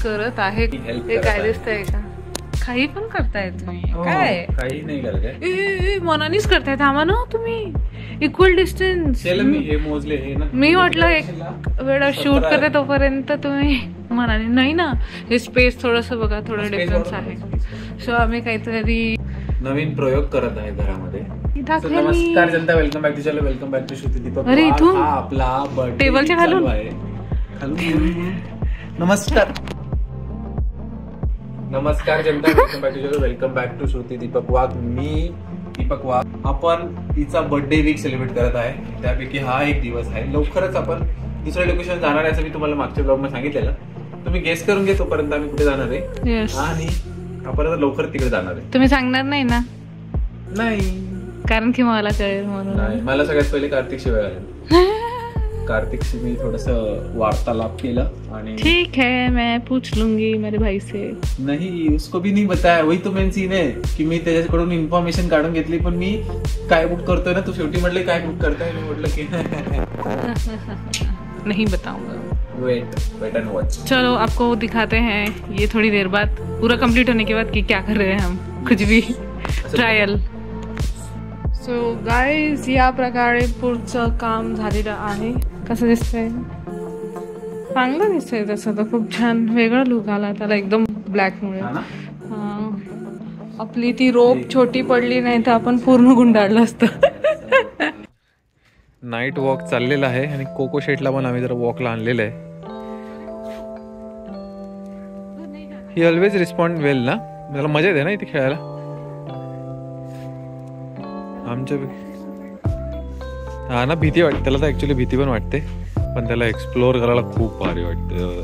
करत आहे. हे काय दिसतंय का? काही पण करताय तुम्ही. काय काही नाही करत, मनानेच करताय. थांबा ना तुम्ही. इक्वल डिस्टन्स मी हे मोजले हे ना. मी म्हटलं एक वेळा शूट करते तोपर्यंत तुम्ही मनाने नाही ना. हे स्पेस थोडस बघा, थोडं डिफरन्स आहे. सो आम्ही काहीतरी नवीन प्रयोग करत आहे घरामध्ये. नमस्कार जनता, welcome back to channel, welcome back to Shruti Deepak. अरे इथून आपला टेबलच्या खालून नमस्कार नमस्कार जनता, welcome back to channel, welcome back to Shruti Deepak Wagh. मी दीपक वाघ. आपण तिचा बर्थडे वीक सेलिब्रेट करत आहे. त्यापैकी हा एक दिवस आहे. लवकरच आपण दुसऱ्या लोकेशन जाणार आहे, असं मी तुम्हाला मागच्या ब्लॉग मध्ये सांगितलेलं. तुम्ही गेस करून घे तोपर्यंत आम्ही कुठे जाणार आहे. आणि आपण आता लवकर तिकडे जाणार आहे. तुम्ही सांगणार नाही ना? नाही, कारण की मला कळेल म्हणून. नाही, मला सगळ्यात पहिले कार्तिक शिवाय आले. कार्तिकशी मी थोडस वार्तालाप केला आणि ठीक है मैं पूछ लूंगी मेरे भाई से. नहीं, उसको भी नहीं बताया. वही तो मेन सीन आहे की मी त्याच्याकडून इन्फॉर्मेशन काढून घेतली, पण मी काय बुक करतोय ना, तू शेवटी म्हटले काय बुक करताय. मी म्हटलं की नहीं बताऊंगा. Wait and watch. चलो आपको दिखाते हैं ये थोड़ी देर बाद, पूरा कंप्लीट होने के बाद कि क्या कर रहे हैं हम. कुछ भी ट्रायल. सो गाईज, या प्रकारे पुढचं काम झालेलं आहे. कसं दिसतंय? चांगलं दिसतंय. तसं तर खूप छान वेगळा लुक आला त्याला एकदम ब्लॅक मुळे. आपली ती रोप छोटी पडली नाही तर आपण पूर्ण गुंडाळलं असतं. नाईट वॉक चाललेला आहे आणि कोको शेटला पण आम्ही जरा वॉकला आणलेलं आहे. ही ऑलवेज रिस्पॉन्ड वेल ना. मला मजा येते ना इथे खेळायला. आमच्या हा ना, भीती वाटते त्याला तर. ऍक्च्युली भीती पण वाटते, पण त्याला एक्सप्लोअर करायला खूप भारी वाटतं.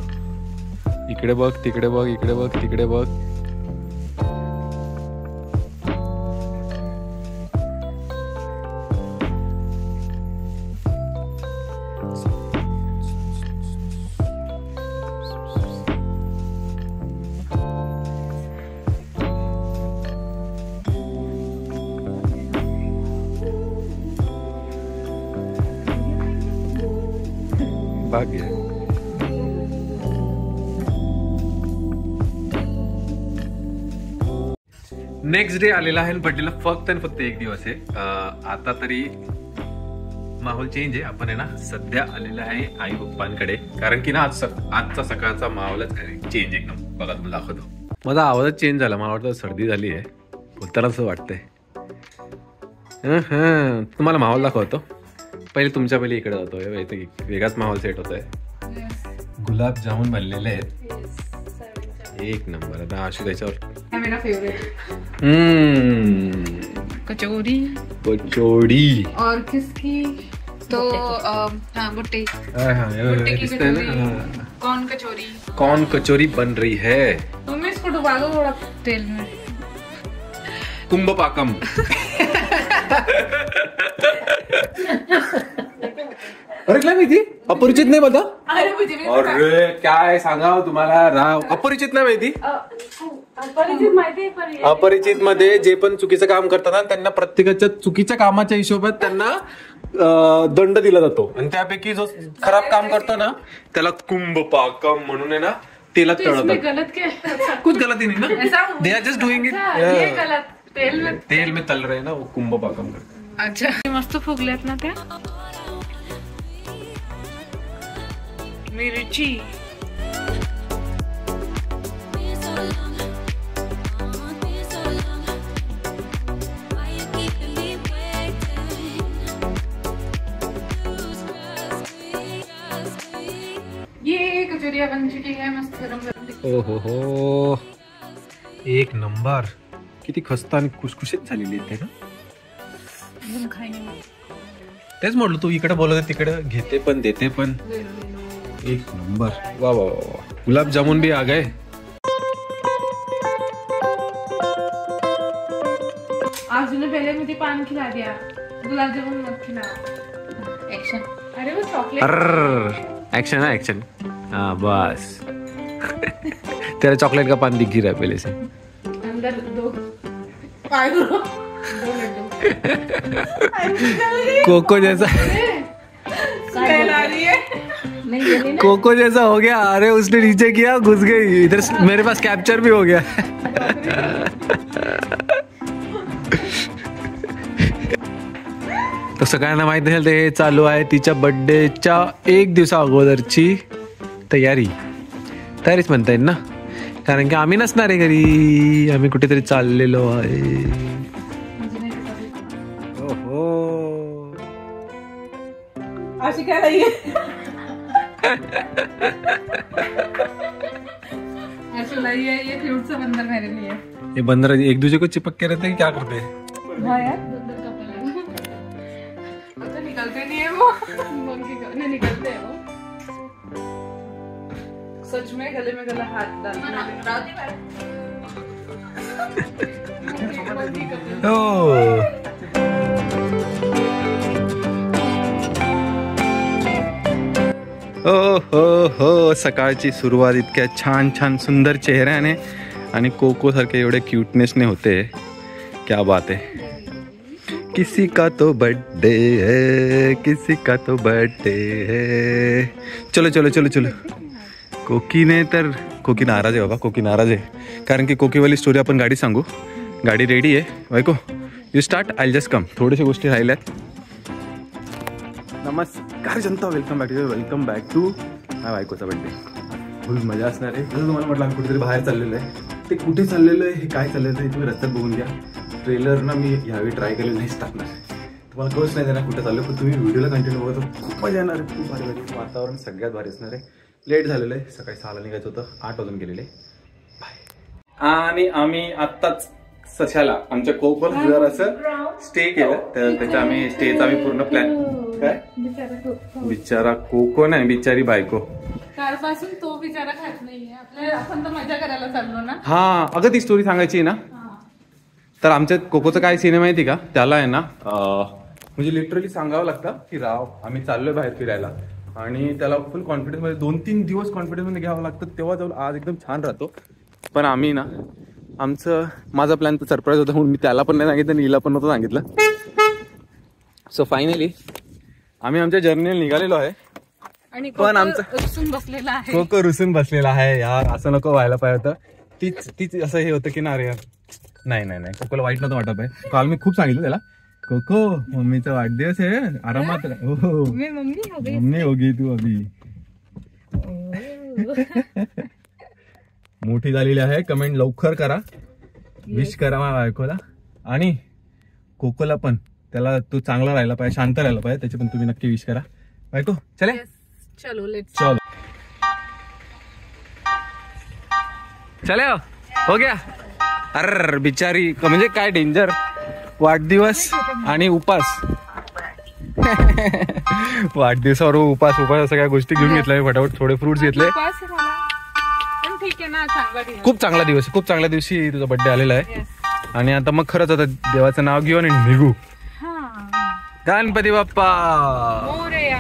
इकडे बघ, तिकडे बघ, इकडे बघ, तिकडे बघ. भाग्य. नेक्स्ट डे आलेला आहे. बर्थडेला फक्त आणि फक्त एक दिवस आहे. आता तरी माहोल चेंज आहे. आपण आहे ना सध्या आलेला आहे आई पप्पांकडे, कारण की ना आजचा सकाळचा माहोलच चेंज एकदम. बघा तुम्हाला दाखवतो. माझा आवाजच चेंज झाला. मला वाटतं सर्दी झाली आहे, बोलताना असं वाटतंय. तुम्हाला माहोल दाखवतो. पहिले तुमच्या पहिले इकडे जातोय. इथे वेगळाच माहोल सेट होतोय. गुलाब जामुन बनलेले आहेत. एक नंबर. आता आशू त्याच्यावर कचौरी. कचौड़ी और किसकी तो भुट्टे. कौन कचौरी. कौन कचौरी बन रही है. तुम इसको डुबा दो थोड़ा तेल में. कुंभपाकम. अरे काय माहिती, अपरिचित नाही बघा. अरे काय सांगाव तुम्हाला राव, अपरिचित नाही माहिती. अपरिचित मध्ये जे पण चुकीचं काम करतात ना, त्यांना प्रत्येकाच्या चुकीच्या कामाच्या हिशोबात त्यांना दंड दिला जातो. आणि त्यापैकी जो खराब काम करतो ना, त्याला कुंभपाकम म्हणून आहे ना तेलात तळतात. कुछ गलत ही नहीं ना, they are just doing it. तेल में तल रहे ना, वो कुंभपाकम करते. अच्छा, मस्त फुगल्यात ना त्या मिरची. ये कचौरिया बन चुकी है मस्त गरम गरम. ओहो, एक नंबर. किती खस्ता आणि खुसखुशीत झालेली आहे ना. तेच म्हटलं, तू इकडे बोलत तिकडे घेते पण देते पण. एक नंबर. वाह वाह वाह. गुलाब जामुन भी आ गए. आज ने पहले मुझे पान खिला दिया, गुलाब जामुन मत खिला. एक्शन. अरे वो चॉकलेट. एक्शन है एक्शन. हाँ बस. तेरा चॉकलेट का पान दिख रहा है पहले से. अंदर दो कोको जैसा. कोको जैसा हो गया। अरे उसने नीचे किया, घुस गई इधर, मेरे पास कैप्चर भी हो गया। तर सगळ्यांना माहित असेल ते हे चालू आहे तिच्या बर्थडेच्या 1 दिवसा अगोदरची तयारीच म्हणता येईल ना, कारण की आम्ही नसणार आहे घरी, आम्ही कुठेतरी चाललेलो आहे। ओहो अशी काय नाहीये, ऐसा नहीं है, ये क्यूट सा बंदर मेरे लिए। ये बंदर एक दूसरे को चिपक के रहते हैं, क्या करते हैं? हाँ यार, बंदर का पल तो निकलते नहीं है वो, नहीं निकलते हैं वो। सच में गले में गला हाथ डालना। हो सकाळची सुरुवात इतक्या छान छान सुंदर चेहऱ्याने आणि कोको सारखे एवढे क्यूटनेसने होते, क्या बात है। किसी का तो बर्थडे है, किसी का तो बर्थडे है। चलो चलो चलो चलो। कोकी नाराज आहे बाबा, कोकी नाराज आहे, कारण की कोकीवाली स्टोरी आपण गाडी सांगू। गाडी रेडी आहे बायको, you start, I just come. थोडेसे गोष्टी राहिल्यात। नमस्कार जनता, वेलकम बॅक टू माय बायकोचा बर्थडे। फुल मजा असणार आहे। जसं तुम्हाला म्हटलं आम्ही कुठेतरी बाहेर चाललेलो आहे, ते कुठे चाललेलं आहे, हे काय चाललेलं आहे तुम्ही रस्त्यात बघून घ्या। ट्रेलर ना मी यावेळी ट्राय केलेलं नाहीच टाकणार, तुम्हाला कळच नाही देणार कुठे चाललो, पण तुम्ही व्हिडिओला कंटिन्यू बघतो, खूप मजा येणार आहे, खूप भारी वातावरण सगळ्यात भारी असणार आहे। लेट झालेलं आहे, सकाळी 6ला निघायचं होतं, 8 वाजून गेलेले बाय। आणि आम्ही आत्ताच सशाला आमच्या कोकण जर असं स्टे केलं, तर त्याचा आम्ही स्टेचा आम्ही पूर्ण प्लॅन। काय बिचारा कोको नाही, बिचारी बायको, कालपासून तो बिचारा खात नाहीये, आपण तर मजा करायला चाललो ना। हा अगं ती स्टोरी सांगायची ना, तर आमच्या कोकोचं काय सिनेमा माहिती का, त्याला आहे ना म्हणजे लिटरली सांगावं लागतं की राव आम्ही चाललोय बाहेर फिरायला, आणि त्याला फुल कॉन्फिडन्स मध्ये 2-3 दिवस कॉन्फिडन्स मध्ये घ्यावं लागतं, तेव्हा जाऊन आज एकदम छान राहतो। पण आम्ही ना माझा प्लॅन तर सरप्राईज होता, म्हणून मी त्याला पण नाही सांगितलं आणि हिला पण नव्हतं सांगितलं। सो फायनली आम्ही आमच्या जर्नीला निघालेलो आहे, आणि पण आमचा रुसून बसलेला आहे, कोको रुसून बसलेला आहे। यार असं नको व्हायला पाहिजे होतं, तीच असं हे होतं की ना रे यार, नाही कोकोला वाईट नव्हतं वाटत आहे। काल मी खूप सांगितलं त्याला, कोको मम्मीचा वाढदिवस आहे, आरामात हो मम्मी होगी तू अभी मोठी झालेली आहे। कमेंट लवकर करा, विश करा माझ्या बायकोला, आणि कोकोला पण, त्याला तू चांगला राहिला पाहिजे, शांत राहिला पाहिजे, त्याची पण तुम्ही नक्की विश करा बायको। चले चलो चले हो गया। अरे बिचारी म्हणजे काय डेंजर, वाढदिवस आणि उपास वाढदिवसावर उपास सगळ्या गोष्टी घेऊन घेतल्या फटाफट, थोडे फ्रुट्स घेतले। ठीक आहे ना, खूप चांगला दिवस, खूप चांगल्या दिवशी तुझा बर्थडे आलेला आहे, आणि आता मग खरंच आता देवाचं नाव घेऊन आणि निघू। गणपती बाप्पा मोरया।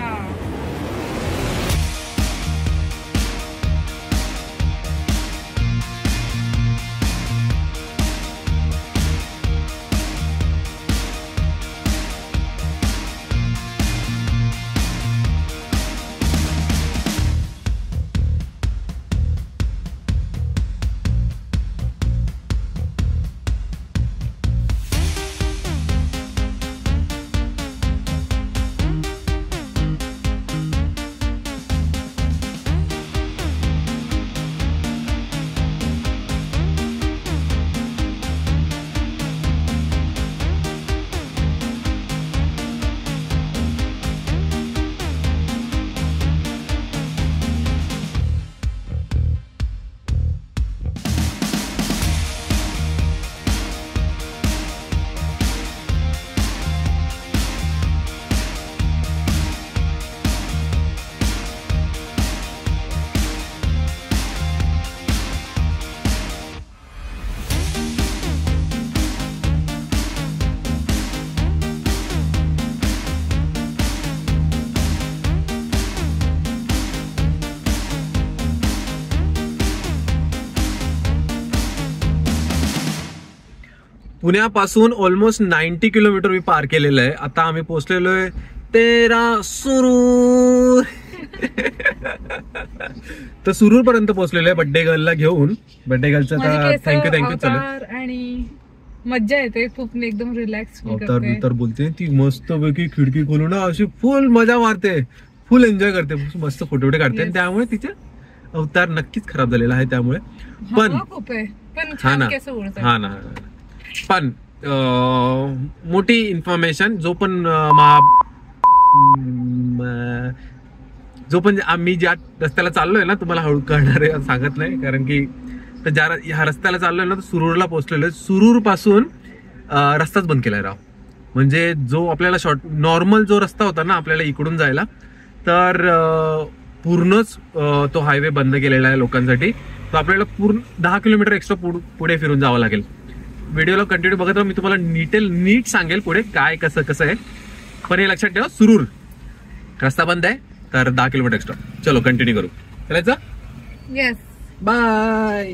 पुण्यापासून ऑलमोस्ट 90 किलोमीटर मी पार केलेलं आहे। आता आम्ही पोहोचलेलो आहे तेरा सुरूर। तर सुरूर पर्यंत पोहोचलेलो आहे बड्डे गर्लला घेऊन. बड्डे गर्लचं थँक्यू चालेल. आणि मज्जा येते खूप, एकदम रिलॅक्स. तर बोलते ती मस्त पैकी खिडकी खोलून अशी फुल मजा मारते, फुल एन्जॉय करते, मस्त फोटो काढते. आणि त्यामुळे तिचे अवतार नक्कीच खराब झालेला आहे. त्यामुळे पण हा ना पण मोठी इन्फॉर्मेशन जो पण आम्ही ज्या रस्त्याला चाललोय ना, तुम्हाला हळू कळणार आहे सांगत नाही, कारण की ज्या ह्या रस्त्याला चाललोय ना, तर सुरूरला पोहोचलेलो. सुरूर पासून रस्ताच बंद केलाय राव. म्हणजे जो आपल्याला नॉर्मल जो रस्ता होता ना आपल्याला इकडून जायला, तर पूर्णच तो हायवे बंद केलेला आहे लोकांसाठी. तो आपल्याला पूर्ण 10 किलोमीटर एक्स्ट्रा पुढे फिरून जावं लागेल. व्हिडिओला कंटिन्यू बघत राहा, मी तुम्हाला नीट सांगेल पुढे काय कसं आहे. पण हे लक्षात ठेवा, सुरूर रस्ता बंद आहे, तर 10 किलोमीटर एक्स्ट्रा. चलो कंटिन्यू करू. चलायचं. Yes, bye.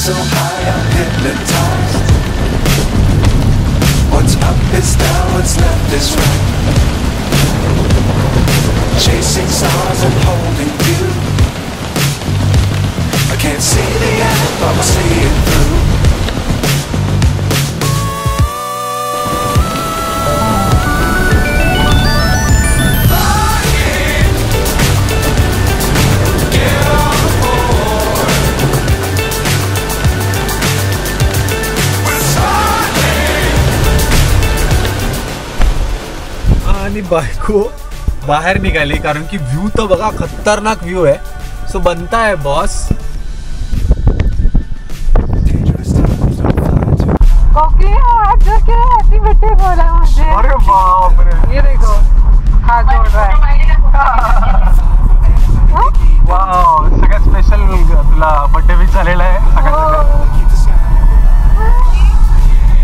So high I'm hypnotized. What's up is down, what's left is right. Chasing stars and holding you. I can't see the end, but we'll see it through. आणि बायको बाहेर निघाली, कारण की view तर बघा खतरनाक व्ह्यू आहे. सो बनताय बॉस. अरे बापरे, ये देखो हात जोड रहा है. वाव, सगळ्यात स्पेशल तुला बर्थडे विश झालेला आहे.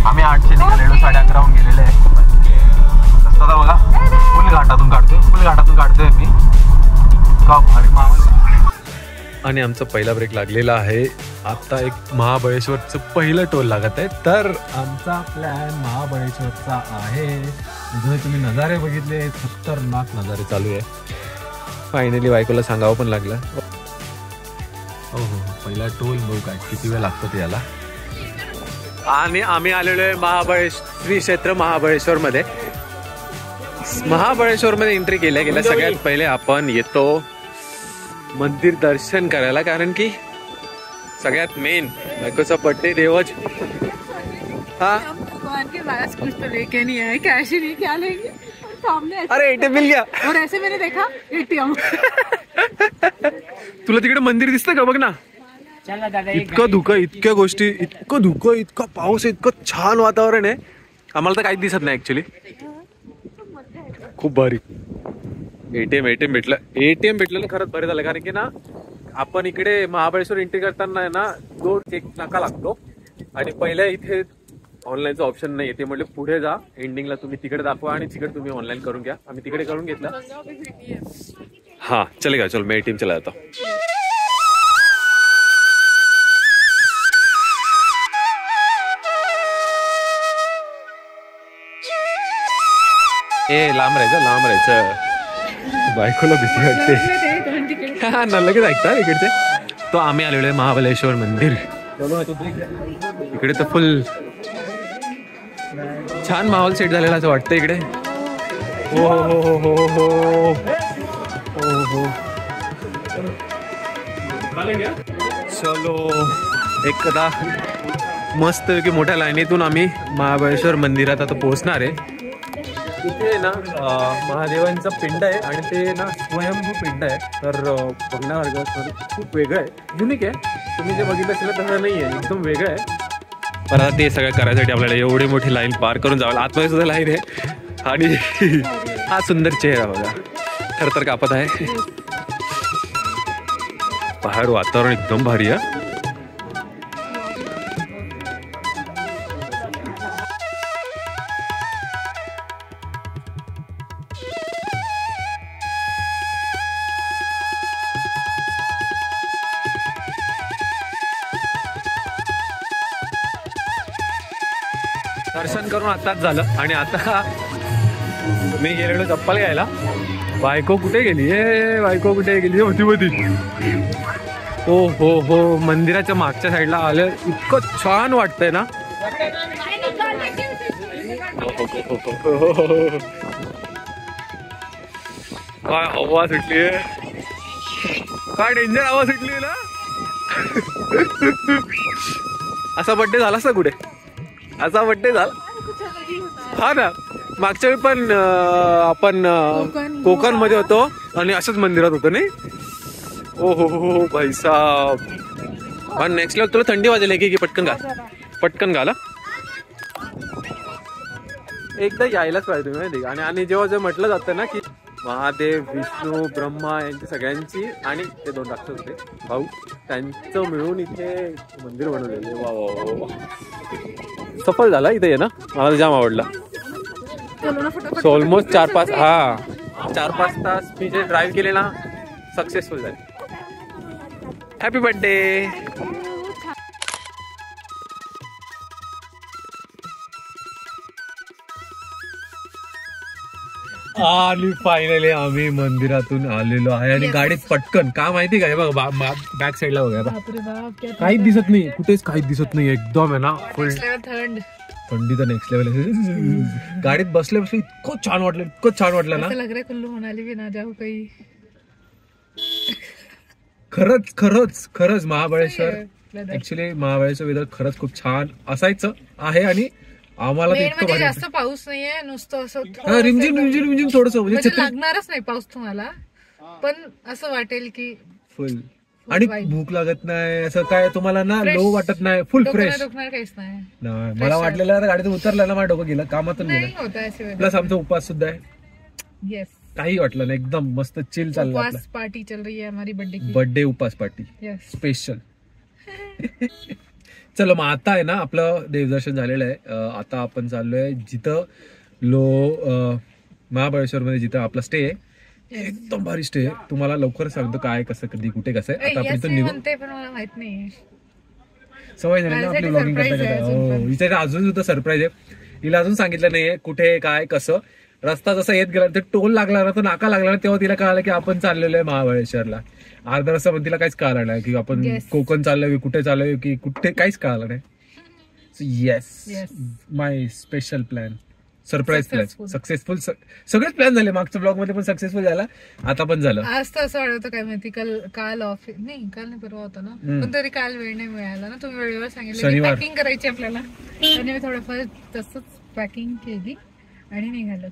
आम्ही 8 निघालेलो, 11:30 गेलेले आहे. रस्ता बघा फुल घाटातून काढतोय मी. आणि आमचा पहिला ब्रेक लागलेला आहे. आता एक महाबळेश्वरचं पहिलं टोल लागत आहे. तर आमचा प्लॅन महाबळेश्वरचा आहे. जो तुम्ही नजारे बघितले, खतरनाक नजारे चालू आहे. फायनली बायकोला सांगावं पण लागलं. हो पहिला टोल बघू काय किती वेळ लागतो ते याला. आणि आम्ही आलेलो आहे श्री क्षेत्र महाबळेश्वर मध्ये. महाबळेश्वर मध्ये एंट्री केल्या सगळ्यात पहिले आपण येतो मंदिर दर्शन करायला, कारण की सगळ्यात मेन बायकोचा बर्थडे देवज. हाँ भगवान के पास कुछ तो लेके नहीं आए, कैश ही नहीं, क्या लेंगे सामने. अरे एटीएम मिल गया. और ऐसे मैंने देखा एटीएम. तुला तिकडे मंदिर दिसतं का? बघ ना, इतकं धुकं, इतक्या गोष्टी, इतकं धुकं, इतकं पाऊस, इतकं छान वातावरण आहे. आम्हाला तर काहीच दिसत नाही ऍक्च्युली. खूप भारी. एटीएम भेटलं ना, खरंच बरं झालं. कारण की ना आपण इकडे महाबळेश्वर एंट्री करताना ना 2 चेक नाका लागतो. आणि पहिल्या इथे ऑनलाईनचं ऑप्शन नाही. ते म्हटलं पुढे जा, एंडिंगला तुम्ही तिकडे दाखवा आणि तिकडे तुम्ही ऑनलाईन करून घ्या. आम्ही तिकडे करून घेतलं. हा चलेगा, चलो मैं एटीएम चला जाता हूँ. लांब राहायचं. बायकोला भीती वाटते. हा ना, लगेच ऐकता इकडचे. तो आम्ही आलेलो आहे महाबळेश्वर मंदिर. इकडे तर फुल छान माहोल सेट झालेला असं वाटतं इकडे. हो हो हो हो हो हो हो. चलो एकदा मस्त की मोठ्या लाईनीतून आम्ही महाबळेश्वर मंदिरात आता पोहोचणार आहे. इथे ना महादेवांचं पिंड आहे आणि ते ना स्वयंभू पिंड आहे. तर बघण्यासारखं खूप वेगळं आहे, युनिक आहे. तुम्ही जे बघितलं असेल तसं नाही आहे, एकदम वेगळं आहे. पण आता ते सगळं करायसाठी आपल्याला एवढी मोठी लाईन पार करून जावं. आतमध्ये सुद्धा लाईन आहे आणि हा सुंदर चेहरा बघा थरथर कापत आहे. बाहेर वातावरण एकदम भारी आहे. दर्शन करून आताच झालं आणि आता मी गेलेलो चप्पल घ्यायला. बायको कुठे गेली? बायको कुठे गेली? होती होती. हो हो हो, मंदिराच्या मागच्या साईडला आलं, इतकं छान वाटतंय ना. काय हवा सुटली, काय डेंजर हवा सुटली ना. असा बड्डे झालास ना कुठे? असा बड्डे झाला हा ना. मागच्या वेळी पण आपण कोकण मध्ये होतो आणि असंच मंदिरात होतो नाही. ओ हो हो भाई साहब. पण नेक्स्ट लेवल. तुला थंडी वाजेल की पटकन घाल, पटकन घाला. एकदा यायलाच पाहिजे तुम्ही माहिती. आणि जेव्हा जे म्हटलं जातं ना की महादेव, विष्णू, ब्रह्मा यांची सगळ्यांची आणि ते 2 राक्षस होते भाऊ, त्यांचं मिळून इथे मंदिर बनवलेलं. वा वा वा, सफल झाला इथे ना. मला जाम आवडला. सो ऑलमोस्ट 4-5 तास मी जे ड्राईव्ह केले ना सक्सेसफुल झाले. Happy birthday. आणि फायनली आम्ही मंदिरातून आलेलो आहे आणि गाडीत पटकन का माहिती का, बघा बॅक साईडला बघा काहीच दिसत नाही, कुठेच काहीच दिसत नाही. एकदम आहे ना फुल थंडी तर नेक्स्ट लेवल. गाडीत बसले इतकं छान वाटलं, इतकं छान वाटलं ना. कुल्लू मनाली भी ना जाऊ काही. खरंच खरंच खरंच महाबळेश्वर ऍक्च्युली महाबळेश्वर वेदर खरंच खूप छान असायचं आहे. आणि आम्हाला म्हणजे जास्त पाऊस नाहीये, नुसतं असं रिमझिम रिमझिम रिमझिम थोडस म्हणजे लागणारच नाही पाऊस तुम्हाला, पण असं वाटेल की फुल. आणि भूक लागत नाही असं काय तुम्हाला ना, लो वाटत नाही, फुल फ्रेश. काहीच नाही. मला वाटलेलं गाडीतून उतरलं ना माझं डोकं गेलं, कामातून गेलं. प्लस आमचा उपवास सुद्धा आहे. येस, काही वाटलं नाही, एकदम मस्त चिल चाललं. उपवास पार्टी चल रही है हमारी बर्थडे उपवास पार्टी स्पेशल. चलो मग आता आहे ना आपलं देवदर्शन झालेलं आहे. आता आपण चाललोय जिथं महाबळेश्वर मध्ये जिथं आपला स्टे आहे. एकदम भारी स्टे आहे. तुम्हाला लवकर सांगतो काय कसं कधी कुठे कसं आहे. आता आपण इथून निघू. पण मला माहित नाही, सवय झाली ना आपली ब्लॉगिंग करता. विचार अजून सुद्धा सरप्राईज आहे. हिला अजून सांगितलं नाहीये कुठे काय कसं. रस्ता जसा येत गेला तर टोल लागला ना, तो नाका लागला ना, तेव्हा तिला कळालं की आपण चाललेलो आहे महाबळेश्वरला. अर्धा रस्ता पण तिला काहीच कळालं नाही की आपण कोकण चाललोय, कुठे चाललोय की कुठे, काहीच कळालं नाही. Yes, my special plan, surprise plan successful. सगळेच प्लॅन झाले. मागच्या ब्लॉग मध्ये पण सक्सेसफुल झाला, आता पण झालं. आज तर असं वाटतं काय माहिती, काल ऑफिस नाही, काल नाही परवा होता ना, पण तरी काल वेळ नाही मिळाला ना. तुम्ही वेळेवर सांगितलं पॅकिंग करायची आपल्याला, आणि मी थोडंफार तसंच पॅकिंग केली आणि निघालं.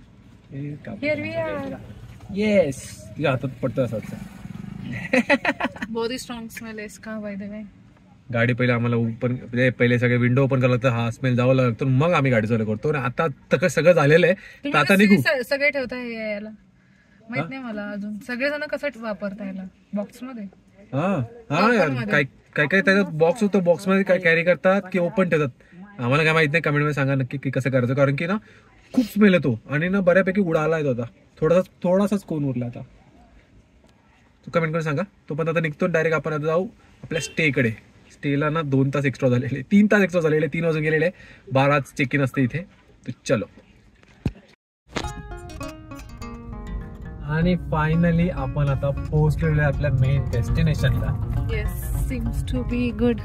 येस, तुझ्या हातात पडतो असं. बहुत ही स्ट्रॉंग स्मेल है इसका बाय द वे. गाडी पहिले आम्हाला ओपन, पहिले सगळे विंडो ओपन करायला लागतं, हा स्मेल जावं लागतो, मग आम्ही गाडी चालू करतो. आता तर सगळं झालेलं आहे, तर आता निघू. सगळे ठेवताय याला माहित नाही मला अजून. सगळेजण कसं वापरता याला बॉक्स मध्ये. हा यार, काय काय त्याच्यात बॉक्स होतो, बॉक्स मध्ये काय कॅरी करतात की ओपन ठेवतात, आम्हाला काय माहित नाही. कमेंट मध्ये सांगा नक्की की कसं करायचं, कारण की ना खूप स्मेल येतो आणि ना बऱ्यापैकी उडाला येतो. आता थोडासाच कोण उरला आता, कमेंट करून सांगा. तो पण आता निघतो डायरेक्ट. आपण आता जाऊ आपल्या स्टेकडे. स्टेला ना 2 तास एक्स्ट्रा झालेले, 3 तास एक्स्ट्रा झालेले, 3 वाजून गेलेले, 12 चेक इन असते इथे. तर चलो. आणि फायनली आपण आता पोहोचलेलो आहे आपल्या मेन डेस्टिनेशनला. Yes, seems to be good.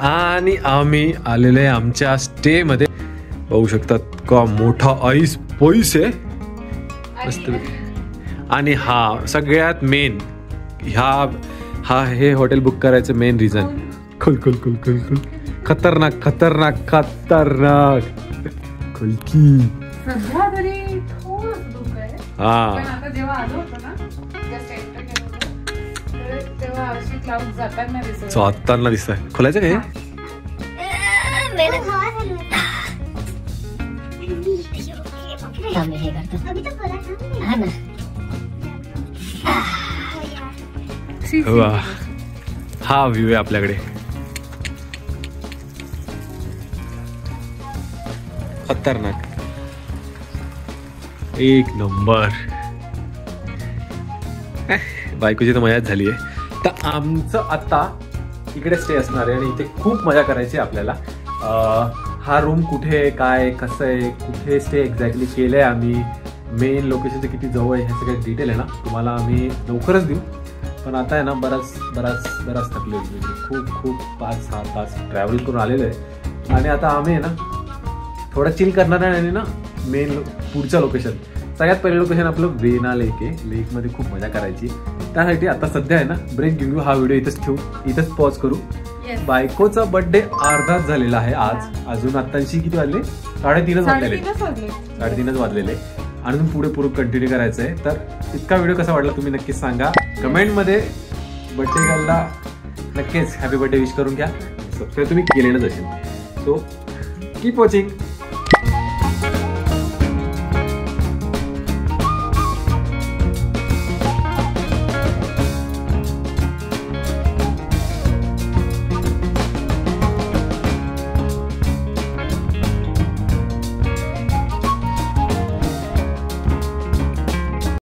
आणि आम्ही आलेलो आहे आमच्या स्टे मध्ये. बघू शकतात का मोठा आईस पैस आहे मस्त. आणि हा सगळ्यात मेन हे हॉटेल बुक करायचं मेन रिझन. खुल खुल खुल खुल खुल खतरनाक खतरनाक खतरनाक खुलकी. सध्या तरी थोडंसं धोका आहे. हा पण आता जेव्हा आलो होतो ना जस्ट एंटर केलं होतं, तर तेव्हा अशी क्लाउड जाताना दिसत. स्वतःला दिसत आहे. खोलायचं काय? हा व्ह्यू आहे आपल्याकडे. खतरनाक एक नंबर. बायकोची तर मजाच झाली आहे. तर आमचं आता इकडे स्टे असणार आहे आणि इथे खूप मजा करायची आहे आपल्याला. हा रूम कुठे आहे, काय कसं आहे, कुठे स्टे एक्झॅक्टली केलंय आम्ही, मेन लोकेशनचं किती जवळ आहे, हे सगळं डिटेल आहे ना तुम्हाला आम्ही लवकरच देऊ. पण आता आहे ना बराच थकले होते. खूप 5-6 तास ट्रॅव्हल करून आलेलो आहे आणि आता आम्ही आहे ना थोडं चिल करणार आहे. आणि ना मेन पुढचं लोकेशन, सगळ्यात पहिलं लोकेशन आपलं वेना लेक आहे. लेकमध्ये खूप मजा करायची. त्यासाठी आता सध्या आहे ना ब्रेक घेऊ. हा व्हिडिओ इथंच ठेवू, इथंच पॉज करू. बायकोचा बर्थडे अर्धाच झालेला आहे आज. अजून आत्ताशी किती वाजले? 3:30 वाजलेले. अजून पुढे कंटिन्यू करायचं आहे. तर इतका व्हिडिओ कसा वाटला तुम्ही नक्कीच सांगा कमेंटमध्ये. बर्थडे गर्लला नक्कीच हॅपी बर्थडे विश करून घ्या. सबस्क्राईब तुम्ही केलेलंच असेल. So keep watching.